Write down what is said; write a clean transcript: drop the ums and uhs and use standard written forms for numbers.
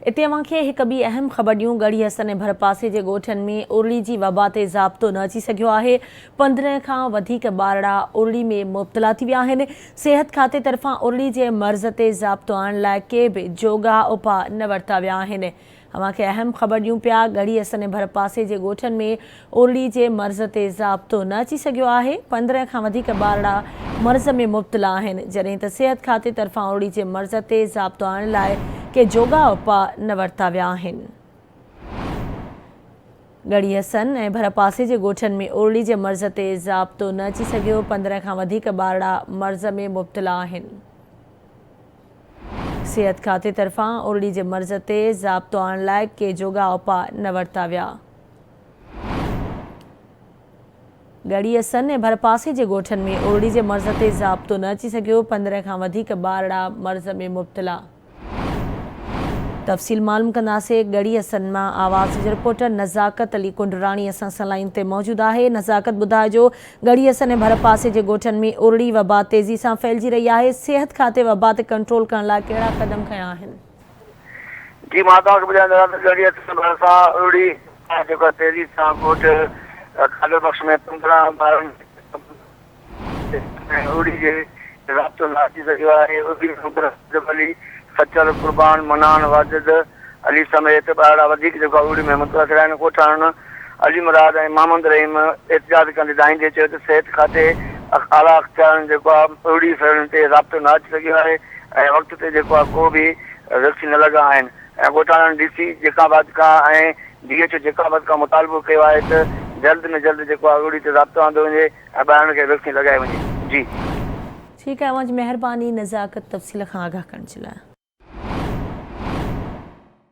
इते अवांखे हिक ॿी अहम ख़बर ॾियूं। गढ़ी हसन ऐं भरपासे जे ॻोठनि में उरली जी वबा ते ज़ाब्तो न अची सघियो आहे। 15 खां वधीक ॿारड़ा उरली में मुब्तला थी विया आहिनि। सिहत खाते तरफ़ां उरली जे मर्ज़ ते ज़ाब्तो आणण लाइ के बि जोगा उपाउ न वरिता विया आहिनि। अवांखे अहम ख़बर ॾियूं पिया। गढ़ी हसन ऐं भरपासे जे ॻोठनि में उरली जे मर्ज़ ते ज़ाब्तो न अची सघियो आहे। 15 खां वधीक ॿारड़ा मर्ज़ में मुब्तला आहिनि, जॾहिं त सिहत खाते तरफ़ां उरली जे मर्ज़ ते ज़ाब्तो आणण लाइ के जोगा उपाउ न वरिता विया आहिनि। गढ़ी हसन ऐं भरपासे जे ॻोठनि में उरली जे मर्ज़ ते ज़ाब्तो न अची सघियो। 15 खां वधीक ॿारड़ा मर्ज़ में मुब्तला आहिनि। सिहत खाते तरफ़ां उरली जे मर्ज़ ते ज़ाब्तो आणण लाइ के जोगा उपाउ न वरिता विया। गढ़ी हसन ऐं भरपासे जे ॻोठनि में उरली जे मर्ज़ ते ज़ाब्तो न अची सघियो। 15 खां वधीक ॿारड़ा मर्ज़ में मुब्तला। तफ़सील मालूम कंदासीं। गढ़ी हसन मां आवाज़ जो रिपोर्टर नज़ाकत अली कुंडराणी असां सां लाइन ते मौजूदु आहे। नज़ाकत, ॿुधाइजो, गढ़ी हसन ऐं भरपासे जे ॻोठनि में उरली वबा तेज़ी सां फैलिजी रही आहे। सिहत खाते वबा ते कंट्रोल करण लाइ कहिड़ा क़दम खयां आहिनि? जी, मां तव्हांखे ॿुधाईंदो त गढ़ी हसन भरसा उरली जेको तेज़ी सां ॻोठ खाधो बख़्श में 15 ॿारनि उरली जे राब्तो न अची सघियो आहे। उरली सचल, कुर्बान, मनान, वाजिद अली समेत ॿारड़ा वधीक जेको उरली में मुतला थिया आहिनि। ॻोठाणनि अली मुराद ऐं मोहम्मद रहीम एहतिजाज कंदे ॿुधाईंदे चयो त सिहत खाते आला अख़्तियारनि जेको आहे उरली फैलण ते राब्तो न अची सघियो आहे ऐं वक़्त ते जेको आहे को बि रिक्स न लॻा आहिनि ऐं ॻोठाणनि डीसी जेकाबाद खां ऐं DHO जेकाबाद खां मुतालबो कयो आहे त जल्द में जल्द जेको आहे उरली ते राब्तो आंदो वञे ऐं ॿारनि खे रिक्स लॻाए वञे। जी ठीकु आहे, अवांजी महिरबानी नज़ाकत तफ़सील खां आगाह करण जे लाइ।